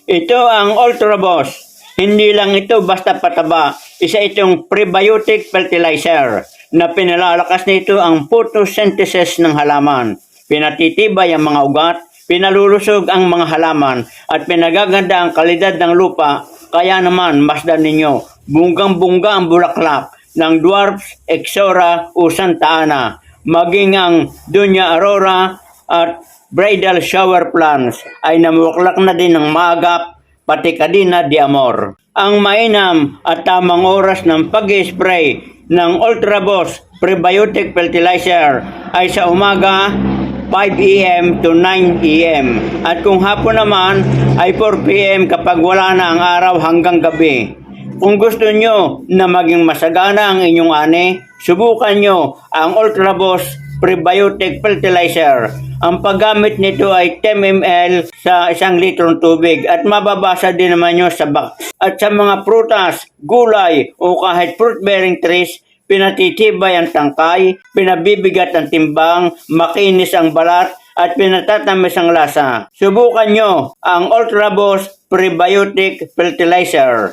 Ito ang Ultraboost. Hindi lang ito basta pataba. Isa itong prebiotic fertilizer na pinalalakas nito ang photosynthesis ng halaman. Pinatitibay ang mga ugat, pinalulusog ang mga halaman at pinagaganda ang kalidad ng lupa. Kaya naman masdan ninyo, bunggang-bungga ang bulaklak ng dwarfs, Ixora o Santa Ana, maging ang Dunya Aurora at bridal shower plants ay namuklak na din ng maagap, pati Cadena de Amor. Ang mainam at tamang oras ng pag-spray ng Ultraboost Prebiotic Fertilizer ay sa umaga 5 a.m. to 9 a.m. At kung hapon naman ay 4 p.m. kapag wala na ang araw hanggang gabi. Kung gusto nyo na maging masagana ang inyong ani, subukan nyo ang Ultraboost Prebiotic Fertilizer. Ang paggamit nito ay 10 ml sa 1 litrong tubig at mababasa din naman nyo sa box. At sa mga prutas, gulay o kahit fruit-bearing trees, pinatitibay ang tangkay, pinabibigat ang timbang, makinis ang balat, at pinatatamis ang lasa. Subukan nyo ang Ultraboost Prebiotic Fertilizer.